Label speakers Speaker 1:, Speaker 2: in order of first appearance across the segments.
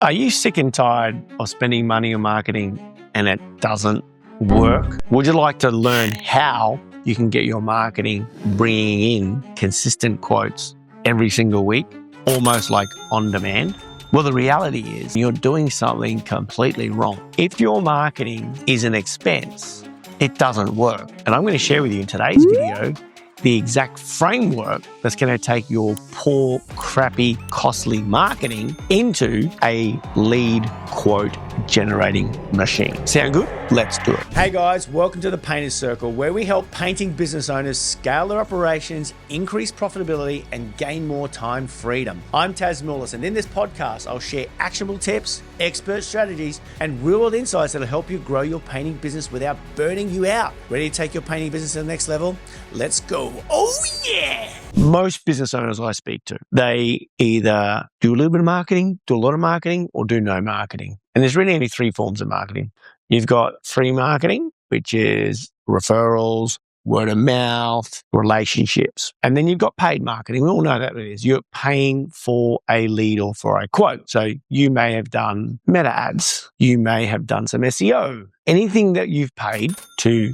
Speaker 1: Are you sick and tired of spending money on marketing and it doesn't work? Would you like to learn how you can get your marketing bringing in consistent quotes every single week, almost like on demand? Well, the reality is you're doing something completely wrong. If your marketing is an expense, it doesn't work. And I'm going to share with you in today's video the exact framework that's going to take your poor, crappy, costly marketing into a lead quote generating machine. Sound good? Let's do it.
Speaker 2: Hey guys, welcome to the Painter's Circle, where we help painting business owners scale their operations, increase profitability, and gain more time freedom. I'm Tas Targets, and in this podcast, I'll share actionable tips, expert strategies, and real-world insights that'll help you grow your painting business without burning you out. Ready to take your painting business to the next level? Let's go. Oh yeah!
Speaker 1: Most business owners I speak to, they either do a little bit of marketing, do a lot of marketing, or do no marketing. And there's really only three forms of marketing. You've got free marketing, which is referrals, word of mouth, relationships. And then you've got paid marketing. We all know that it is. You're paying for a lead or for a quote. So you may have done meta ads. You may have done some SEO. Anything that you've paid to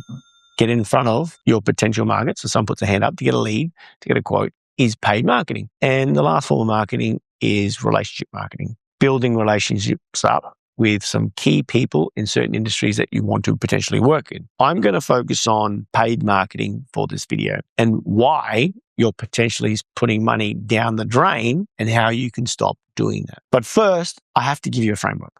Speaker 1: get in front of your potential market, so someone puts a hand up to get a lead, to get a quote, is paid marketing. And the last form of marketing is relationship marketing, building relationships up with some key people in certain industries that you want to potentially work in. I'm going to focus on paid marketing for this video and why you're potentially putting money down the drain and how you can stop doing that. But first, I have to give you a framework.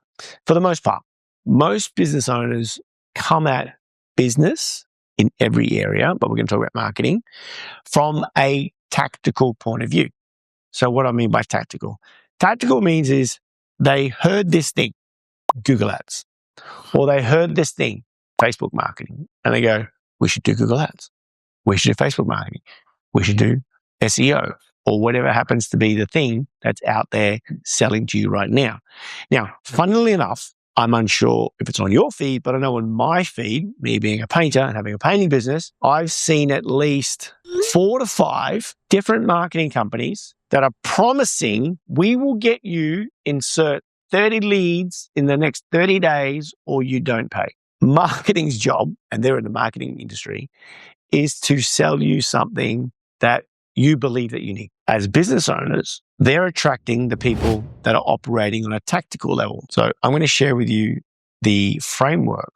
Speaker 1: For the most part, most business owners come at business in every area, but we're going to talk about marketing from a tactical point of view. So what I mean by tactical? Tactical means is they heard this thing, Google Ads, or they heard this thing, Facebook marketing, and they go, we should do Google Ads. We should do Facebook marketing. We should do SEO, or whatever happens to be the thing that's out there selling to you right now. Now, funnily enough, I'm unsure if it's on your feed, but I know on my feed, me being a painter and having a painting business, I've seen at least 4 to 5 different marketing companies that are promising we will get you insert 30 leads in the next 30 days or you don't pay. Marketing's job, and they're in the marketing industry, is to sell you something that you believe that you need. As business owners, they're attracting the people that are operating on a tactical level. So I'm going to share with you the framework.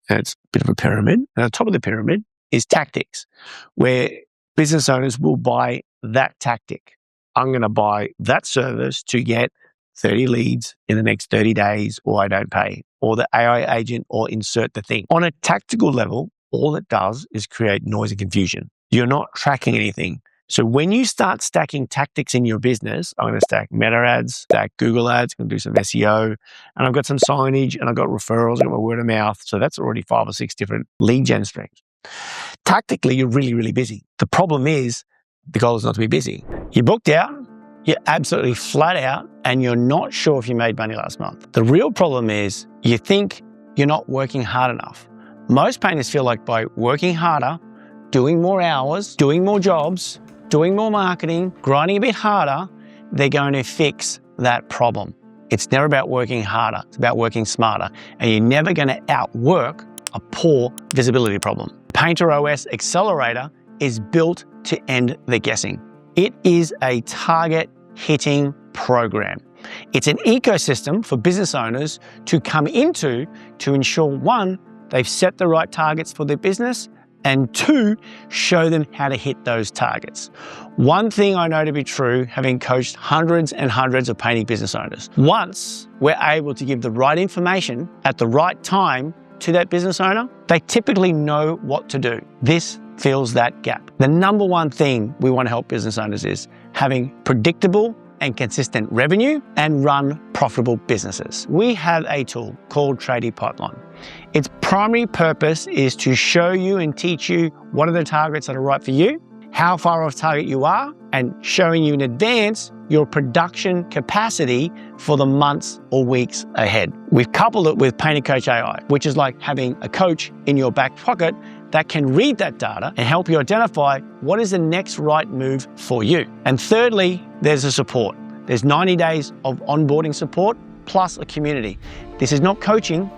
Speaker 1: And it's a bit of a pyramid. And at the top of the pyramid is tactics, where business owners will buy that tactic. I'm going to buy that service to get 30 leads in the next 30 days or I don't pay, or the AI agent, or insert the thing. On a tactical level, all it does is create noise and confusion. You're not tracking anything. So when you start stacking tactics in your business, I'm going to stack meta ads, stack Google ads, I'm going to do some SEO, and I've got some signage, and I've got referrals, I've got my word of mouth. So that's already 5 or 6 different lead gen streams. Tactically, you're really, really busy. The problem is the goal is not to be busy. You're booked out, you're absolutely flat out, and you're not sure if you made money last month. The real problem is you think you're not working hard enough. Most painters feel like by working harder, doing more hours, doing more jobs, doing more marketing, grinding a bit harder, they're going to fix that problem. It's never about working harder, it's about working smarter. And you're never going to outwork a poor visibility problem. Painter OS Accelerator is built to end the guessing. It is a target hitting program. It's an ecosystem for business owners to come into to ensure, 1, they've set the right targets for their business, and 2, show them how to hit those targets. One thing I know to be true, having coached hundreds and hundreds of painting business owners, once we're able to give the right information at the right time to that business owner, they typically know what to do. This fills that gap. The number one thing we want to help business owners is having predictable and consistent revenue and run profitable businesses. We have a tool called Tradie Pipeline. Its primary purpose is to show you and teach you what are the targets that are right for you, how far off target you are, and showing you in advance your production capacity for the months or weeks ahead. We've coupled it with Painter Coach AI, which is like having a coach in your back pocket that can read that data and help you identify what is the next right move for you. And thirdly, there's the support. There's 90 days of onboarding support plus a community. This is not coaching.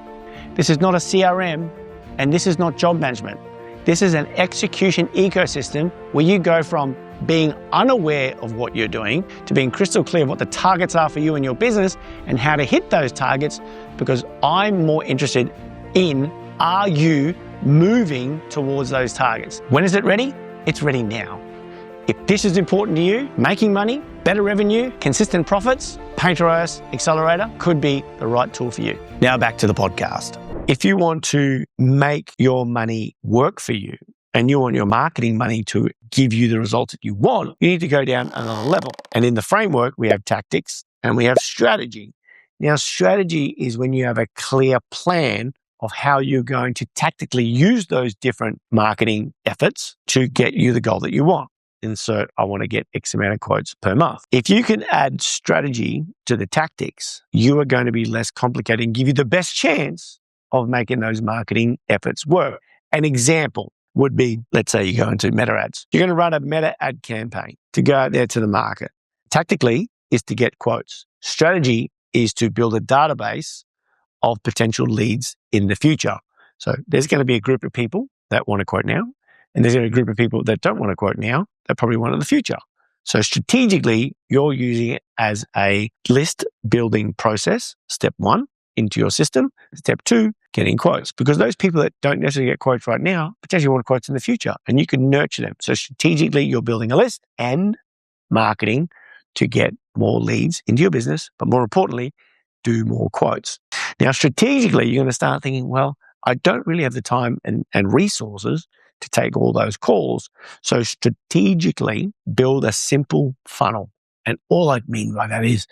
Speaker 1: This is not a CRM, and this is not job management. This is an execution ecosystem where you go from being unaware of what you're doing to being crystal clear of what the targets are for you and your business and how to hit those targets, because I'm more interested in, are you moving towards those targets? When is it ready? It's ready now. If this is important to you, making money, better revenue, consistent profits, Paint ROAS Accelerator could be the right tool for you. Now back to the podcast. If you want to make your money work for you and you want your marketing money to give you the results that you want, you need to go down another level. And in the framework, we have tactics and we have strategy. Now, strategy is when you have a clear plan of how you're going to tactically use those different marketing efforts to get you the goal that you want. Insert, I want to get X amount of quotes per month. If you can add strategy to the tactics, you are going to be less complicated and give you the best chance of making those marketing efforts work. An example would be, let's say you go into meta ads. You're going to run a meta ad campaign to go out there to the market. Tactically is to get quotes. Strategy is to build a database of potential leads in the future. So there's going to be a group of people that want to quote now, and there's going to be a group of people that don't want to quote now, that probably want in the future. So strategically, you're using it as a list building process, step one, into your system. Step two, getting quotes. Because those people that don't necessarily get quotes right now potentially want quotes in the future, and you can nurture them. So strategically, you're building a list and marketing to get more leads into your business, but more importantly, do more quotes. Now, strategically, you're going to start thinking, well, I don't really have the time and resources to take all those calls. So strategically, build a simple funnel. And all I mean by that is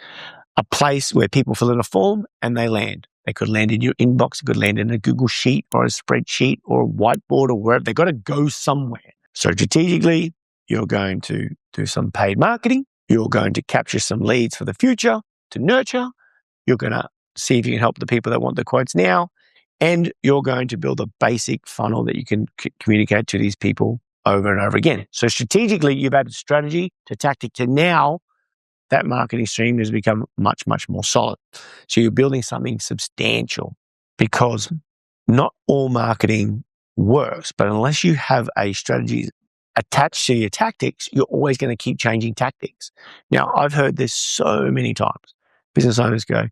Speaker 1: a place where people fill in a form and they land. They could land in your inbox, it could land in a Google Sheet or a spreadsheet or a whiteboard or wherever. They've got to go somewhere. So strategically, you're going to do some paid marketing. You're going to capture some leads for the future to nurture. You're going to see if you can help the people that want the quotes now. And you're going to build a basic funnel that you can communicate to these people over and over again. So strategically, you've added strategy to tactic to now that marketing stream has become much, much more solid. So you're building something substantial, because not all marketing works, but unless you have a strategy attached to your tactics, you're always going to keep changing tactics. Now, I've heard this so many times. Business owners go,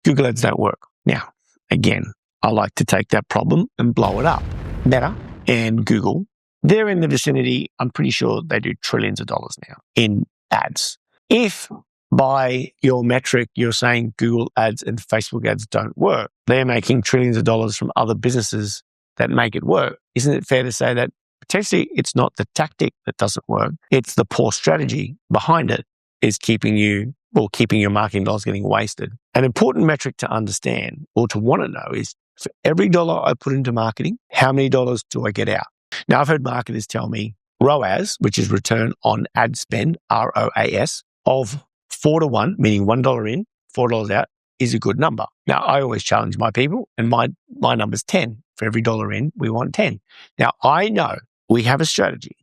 Speaker 1: Google ads don't work. Now, again, I like to take that problem and blow it up. Meta and Google, they're in the vicinity, I'm pretty sure they do trillions of dollars now in ads. If by your metric, you're saying Google ads and Facebook ads don't work, they're making trillions of dollars from other businesses that make it work. Isn't it fair to say that potentially it's not the tactic that doesn't work, it's the poor strategy behind it is keeping your marketing dollars getting wasted? An important metric to understand or to want to know is, for every dollar I put into marketing, how many dollars do I get out? Now, I've heard marketers tell me ROAS, which is return on ad spend, ROAS, of 4 to 1, meaning $1 in, $4 out, is a good number. Now, I always challenge my people, and my number's 10. For every dollar in, we want 10. Now, I know we have a strategy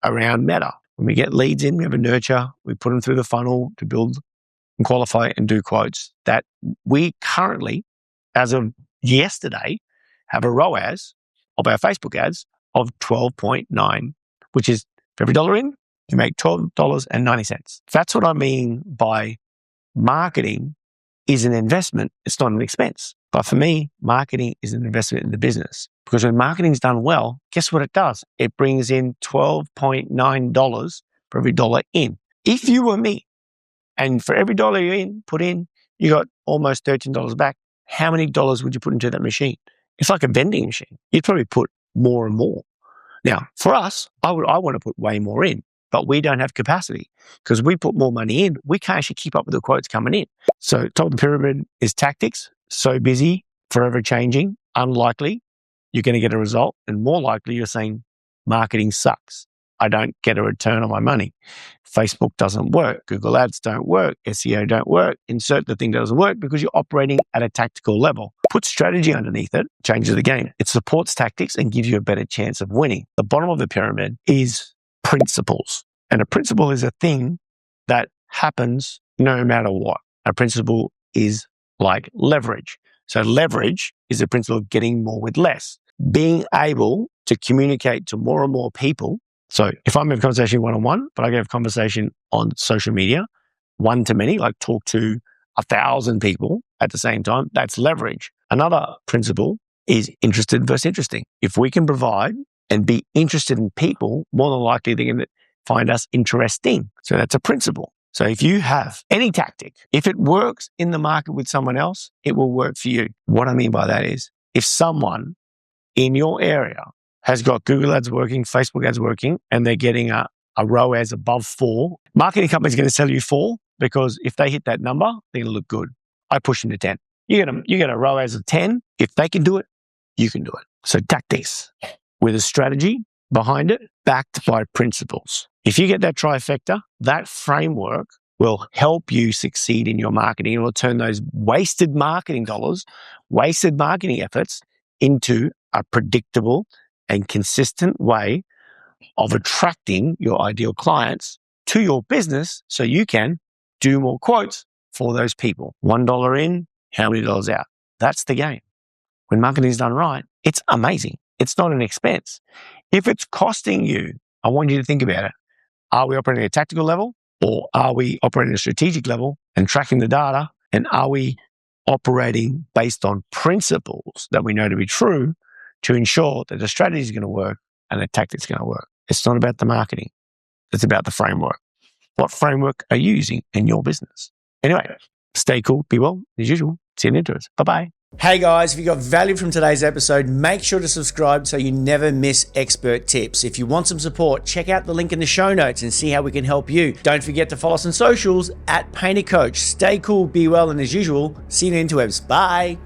Speaker 1: around Meta. When we get leads in, we have a nurture, we put them through the funnel to build and qualify and do quotes, that we currently, as of yesterday, have a ROAS of our Facebook ads of 12.9, which is for every dollar in, you make $12.90. That's what I mean by marketing is an investment. It's not an expense. But for me, marketing is an investment in the business, because when marketing's done well, guess what it does? It brings in $12.9 for every dollar in. If you were me, and for every dollar you put in, you got almost $13 back, how many dollars would you put into that machine? It's like a vending machine. You'd probably put more and more. Now, for us, I want to put way more in, but we don't have capacity, because we put more money in, we can't actually keep up with the quotes coming in. So top of the pyramid is tactics. So busy, forever changing, unlikely you're going to get a result, and more likely you're saying marketing sucks. I don't get a return on my money. Facebook doesn't work. Google ads don't work. SEO don't work. Insert the thing that doesn't work, because you're operating at a tactical level. Put strategy underneath it, changes the game. It supports tactics and gives you a better chance of winning. The bottom of the pyramid is principles. And a principle is a thing that happens no matter what. A principle is like leverage. So leverage is the principle of getting more with less, being able to communicate to more and more people. So if I'm having a conversation one-on-one, but I can have a conversation on social media, one-to-many, like talk to 1,000 people at the same time, that's leverage. Another principle is interested versus interesting. If we can provide and be interested in people, more than likely they're going to find us interesting. So that's a principle. So if you have any tactic, if it works in the market with someone else, it will work for you. What I mean by that is if someone in your area has got Google ads working, Facebook ads working, and they're getting a ROAS above 4, marketing companies are going to sell you 4 because if they hit that number, they're going to look good. I push them to 10. You get a ROAS of 10. If they can do it, you can do it. So tactics with a strategy behind it, backed by principles. If you get that trifecta, that framework will help you succeed in your marketing. It will turn those wasted marketing dollars, wasted marketing efforts into a predictable and consistent way of attracting your ideal clients to your business so you can do more quotes for those people. $1 in, how many dollars out? That's the game. When marketing is done right, it's amazing. It's not an expense. If it's costing you, I want you to think about it. Are we operating at a tactical level or are we operating at a strategic level and tracking the data? And are we operating based on principles that we know to be true to ensure that the strategy is going to work and the tactics are going to work? It's not about the marketing. It's about the framework. What framework are you using in your business? Anyway, stay cool, be well, as usual. See you in the intros. Bye-bye.
Speaker 2: Hey guys, if you got value from today's episode, make sure to subscribe so you never miss expert tips. If you want some support, check out the link in the show notes and see how we can help you. Don't forget to follow us on socials @PainterCoach. Stay cool, be well, and as usual, see you in the interwebs. Bye.